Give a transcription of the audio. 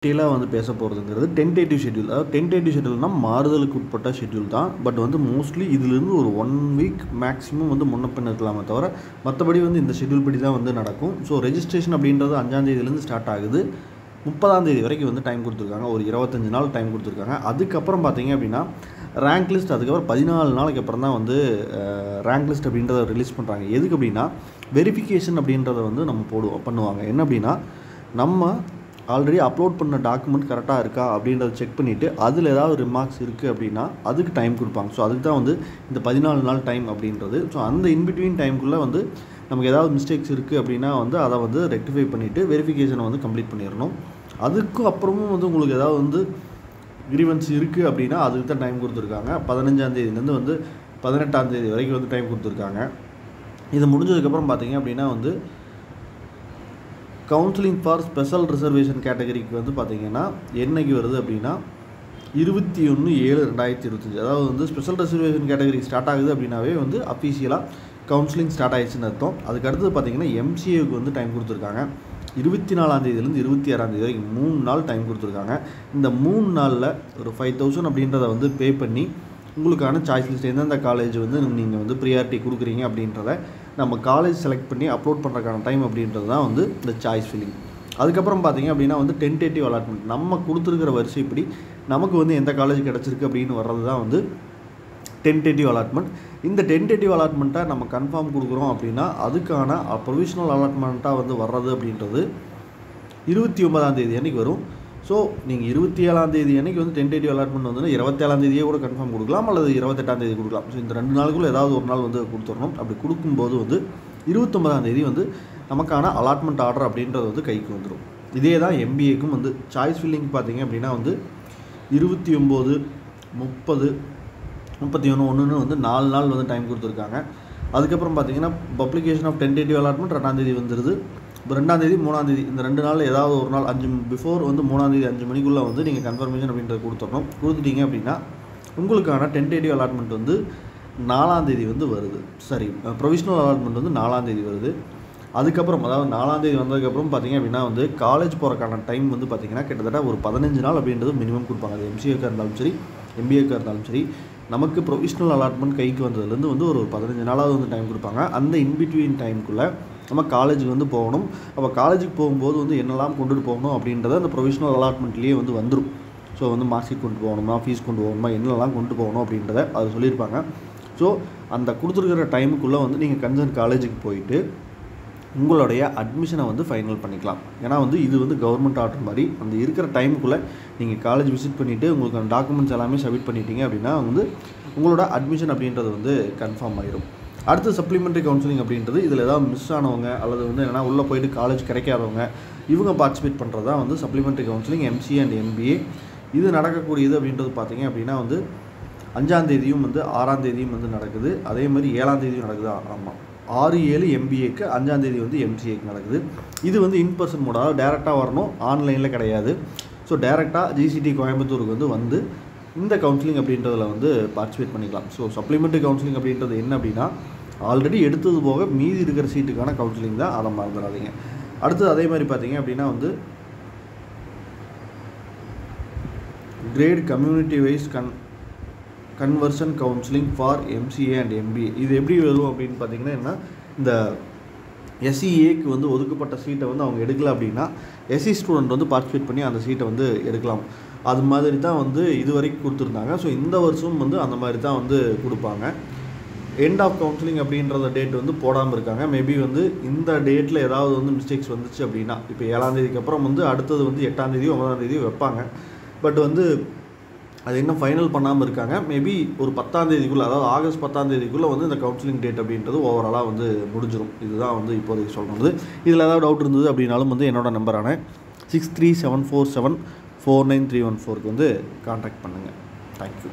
டீலாக வந்து பேச போகிறதுங்கிறது tentative schedule. அதாவது டென்டேட்டிவ் ஷெட்யூல்னால் மாறுதலுக்கு உட்பட்ட ஷெட்யூல் தான். பட் வந்து மோஸ்ட்லி இதிலிருந்து ஒரு 1 வீக் மேக்ஸிமம் வந்து முன்ன பின்ன இருக்கலாமே தவிர மற்றபடி வந்து இந்த ஷெட்யூல் படி தான் வந்து நடக்கும். ஸோ ரெஜிஸ்ட்ரேஷன் அப்படின்றது 5ஆம் தேதியிலேருந்து ஸ்டார்ட் ஆகுது. 30ஆம் தேதி வரைக்கும் வந்து டைம் கொடுத்துருக்காங்க. ஒரு 25 நாள் டைம் கொடுத்துருக்காங்க. அதுக்கப்புறம் பார்த்தீங்க அப்படின்னா ரேங்க் லிஸ்ட் அதுக்கப்புறம் 14 நாளைக்கு அப்புறம் தான் வந்து ரேங்க் லிஸ்ட் அப்படின்றத ரிலீஸ் பண்ணுறாங்க. எதுக்கு அப்படின்னா வெரிஃபிகேஷன் அப்படின்றத வந்து நம்ம பண்ணுவாங்க. என்ன அப்படின்னா நம்ம ஆல்ரெடி அப்லோட் பண்ண டாக்குமெண்ட் கரெக்டாக இருக்கா அப்படின்றத செக் பண்ணிவிட்டு அதில் ஏதாவது ரிமார்க்ஸ் இருக்குது அப்படின்னா அதுக்கு டைம் கொடுப்பாங்க. ஸோ அதுக்கு தான் வந்து இந்த 14 நாள் டைம் அப்படின்றது. ஸோ அந்த இன்பிட்வீன் டைமுக்குள்ளே வந்து நமக்கு ஏதாவது மிஸ்டேக்ஸ் இருக்குது அப்படின்னா வந்து அதை வந்து ரெக்டிஃபை பண்ணிவிட்டு வெரிஃபிகேஷனை வந்து கம்ப்ளீட் பண்ணிடணும். அதுக்கு அப்புறமும் வந்து உங்களுக்கு ஏதாவது வந்து கிரீவன்ஸ் இருக்குது அப்படின்னா அதுக்கு தான் டைம் கொடுத்துருக்காங்க. 15ஆம் தேதியிலேருந்து வந்து 18ஆம் தேதி வரைக்கும் வந்து டைம் கொடுத்துருக்காங்க. இது முடிஞ்சதுக்கப்புறம் பார்த்தீங்க அப்படின்னா வந்து கவுன்சிலிங் ஃபார் ஸ்பெஷல் ரிசர்வேஷன் கேட்டகரிக்கு வந்து பார்த்திங்கன்னா என்னைக்கு வருது அப்படின்னா 21/7/2025. அதாவது வந்து ஸ்பெஷல் ரிசர்வேஷன் கேட்டகரி ஸ்டார்ட் ஆகுது அப்படின்னாவே வந்து அஃபீஷியலாக கவுன்சிலிங் ஸ்டார்ட் ஆகிடுச்சுன்னு அர்த்தம். அதுக்கு அடுத்தது பார்த்திங்கன்னா எம்சிஏவுக்கு வந்து டைம் கொடுத்துருக்காங்க. 24ஆம் தேதியிலேருந்து 26ஆம் தேதி வரைக்கும் 3 நாள் டைம் கொடுத்துருக்காங்க. இந்த 3 நாளில் ஒரு 5000 அப்படின்றத வந்து பே பண்ணி உங்களுக்கான சாய்ஸ் லிஸ்ட் எந்தெந்த காலேஜ் வந்து நீங்கள் வந்து ப்ரியாரிட்டி கொடுக்குறீங்க அப்படின்றத நம்ம காலேஜ் செலக்ட் பண்ணி அப்லோட் பண்ணுறதுக்கான டைம் அப்படின்றது தான் வந்து இந்த சாய்ஸ் ஃபில்லிங். அதுக்கப்புறம் பார்த்திங்க அப்படின்னா வந்து டென்டேட்டிவ் அலாட்மெண்ட். நம்ம கொடுத்துருக்கிற வரிசைப்படி நமக்கு வந்து எந்த காலேஜ் கிடச்சிருக்கு அப்படின்னு வர்றது தான் வந்து டென்டேட்டிவ் அலாட்மெண்ட். இந்த டென்டேட்டிவ் அலாட்மெண்ட்டை நம்ம கன்ஃபார்ம் கொடுக்குறோம் அப்படின்னா அதுக்கான ப்ரொவிஷனல் அலாட்மெண்ட்டாக வந்து வர்றது அப்படின்றது 29ஆம் தேதி அன்றைக்கி வரும். ஸோ நீங்கள் 27ஆம் தேதி அன்றைக்கி வந்து டென்டேட்டிவ் அலாட்மெண்ட் வந்து 27ஆம் தேதியே கூட கன்ஃபார்ம் கொடுக்கலாம் அல்லது 28ஆம் தேதி கொடுக்கலாம். ஸோ இந்த 2 நாளுக்குள்ளே ஏதாவது ஒரு நாள் வந்து கொடுத்துடணும். அப்படி கொடுக்கும்போது வந்து 29ஆம் தேதி வந்து நமக்கான அலாட்மெண்ட் ஆர்டர் அப்படின்றது வந்து கைக்கு வந்துடும். இதே தான் எம்பிஏக்கும் வந்து சாய்ஸ் ஃபில்லிங் பார்த்திங்க அப்படின்னா வந்து 29, 30, 31 வந்து 4 நாள் வந்து டைம் கொடுத்துருக்காங்க. அதுக்கப்புறம் பார்த்திங்கன்னா பப்ளிகேஷன் ஆஃப் டென்டேட்டிவ் அலாட்மெண்ட் 2ஆம் தேதி வந்துடுது. இப்போ 2ஆம் தேதி 3ஆம் தேதி இந்த 2 நாள் ஏதாவது ஒரு நாள் 5 பிஃபோர் வந்து 3ஆம் தேதி 5 மணிக்குள்ளே வந்து நீங்கள் கன்ஃபர்மேஷன் அப்படின்றத கொடுத்துட்டீங்க அப்படின்னா உங்களுக்கான டென்டேட்டிவ் அலாட்மெண்ட் வந்து 4ஆம் தேதி வந்து வருது. சரி, ப்ரொவிஷனல் அலாட்மெண்ட் வந்து 4ஆம் தேதி வருது. அதுக்கப்புறம் அதாவது 4ஆம் தேதி வந்ததுக்கப்புறம் பார்த்திங்க அப்படின்னா வந்து காலேஜ் போகிறக்கான டைம் வந்து பார்த்திங்கன்னா கிட்டத்தட்ட ஒரு 15 நாள் அப்படின்றது மினிமம் கொடுப்பாங்க. அது எம்சிஏக்காக இருந்தாலும் சரி எம்பிஏக்காக இருந்தாலும் சரி நமக்கு ப்ரொவிஷனல் அலாட்மெண்ட் கைக்கு வந்ததுலேருந்து வந்து ஒரு 15 நாளாவது வந்து டைம் கொடுப்பாங்க. அந்த இன்பிட்வீன் டைமுக்குள்ளே நம்ம காலேஜுக்கு வந்து போகணும். அப்போ காலேஜுக்கு போகும்போது வந்து என்னெல்லாம் கொண்டுட்டு போகணும் அப்படின்றத அந்த ப்ரொவிஷனல் அலாட்மெண்ட்லேயே வந்து வந்துடும். ஸோ வந்து மார்க் ஷீட் கொண்டு போகணுமா, ஃபீஸ் கொண்டு போகணுமா, என்னெல்லாம் கொண்டு போகணும் அப்படின்றத அது சொல்லியிருப்பாங்க. ஸோ அந்த கொடுத்துருக்கிற டைமுக்குள்ளே வந்து நீங்கள் கன்சர்ன் காலேஜுக்கு போயிட்டு உங்களுடைய அட்மிஷனை வந்து ஃபைனல் பண்ணிக்கலாம். ஏன்னா வந்து இது வந்து கவர்மெண்ட் ஆர்டர் மாதிரி அந்த இருக்கிற டைமுக்குள்ளே நீங்கள் காலேஜ் விசிட் பண்ணிவிட்டு உங்களுக்கு அந்த டாக்குமெண்ட்ஸ் எல்லாமே சப்மிட் பண்ணிட்டீங்க அப்படின்னா வந்து உங்களோட அட்மிஷன் அப்படின்றது வந்து கன்ஃபார்ம் ஆகிடும். அடுத்து சப்ளிமெண்ட்ரி கவுன்சிலிங் அப்படின்றது இதில் ஏதாவது மிஸ் ஆனவங்க அல்லது வந்து என்னென்னா உள்ளே போயிட்டு காலேஜ் கிடைக்காதவங்க இவங்க பார்ட்டிசிபேட் பண்ணுறது தான் வந்து supplementary counselling MCA and MBA. இது நடக்கக்கூடியது அப்படின்றது பார்த்திங்க அப்படின்னா வந்து 5ஆம் தேதியும் வந்து 6ஆம் தேதியும் வந்து நடக்குது. அதே மாதிரி 7ஆம் தேதியும் நடக்குது. ஆமாம், 6/7 எம்பிஏக்கு, 5ஆம் தேதி வந்து எம்சிஏக்கு நடக்குது. இது வந்து இன்பர்சன் மோட், அதாவது டேரெக்டாக வரணும், ஆன்லைனில் கிடையாது. ஸோ டேரெக்டாக ஜிசிடி கோயம்புத்தூருக்கு வந்து இந்த கவுன்சிலிங் அப்படின்றதில் வந்து பார்ட்டிசிபேட் பண்ணிக்கலாம். ஸோ சப்ளிமெண்ட்ரி கவுன்சிலிங் அப்படின்றது என்ன அப்படின்னா ஆல்ரெடி எடுத்தது போக மீதி இருக்கிற சீட்டுக்கான கவுன்சிலிங் தான், அதை மறந்துடாதீங்க. அடுத்தது அதே மாதிரி பார்த்தீங்க அப்படின்னா வந்து great community wise conversion counselling for MCA and MBA. இது எப்படி வரும் அப்படின்னு பார்த்தீங்கன்னா என்ன, இந்த எஸ்சிஏக்கு வந்து ஒதுக்கப்பட்ட சீட்டை வந்து அவங்க எடுக்கல அப்படின்னா எஸ்சி ஸ்டூடெண்ட் வந்து பார்ட்டிசிபேட் பண்ணி அந்த சீட்டை வந்து எடுக்கலாம். அது மாதிரி தான் வந்து இது வரைக்கும் கொடுத்துருந்தாங்க. ஸோ இந்த வருஷம் வந்து அந்த மாதிரி தான் வந்து கொடுப்பாங்க. எண்ட் ஆஃப் கவுன்சிலிங் அப்படின்றத டேட் வந்து போடாமல் இருக்காங்க. மேபி வந்து இந்த டேட்டில் ஏதாவது வந்து மிஸ்டேக்ஸ் வந்துச்சு அப்படின்னா இப்போ 7ஆம் தேதிக்கு அப்புறம் வந்து அடுத்தது வந்து 8ஆம் தேதியோ 9ஆம் தேதியோ வைப்பாங்க. பட் வந்து அது இன்னும் ஃபைனல் பண்ணாமல் இருக்காங்க. மேபி ஒரு 10ஆம் தேதிக்குள்ளே, அதாவது ஆகஸ்ட் 10ஆம் தேதிக்குள்ளே வந்து இந்த கவுன்சிலிங் டேட் அப்படின்றது ஓவராலாக வந்து முடிஞ்சிடும். இதுதான் வந்து இப்போதைக்கு சொல்கிறது. இதில் ஏதாவது டவுட் இருந்தது அப்படின்னாலும் வந்து என்னோடய நம்பரான 6374749314 வந்து கான்டாக்ட் பண்ணுங்கள். தேங்க்யூ.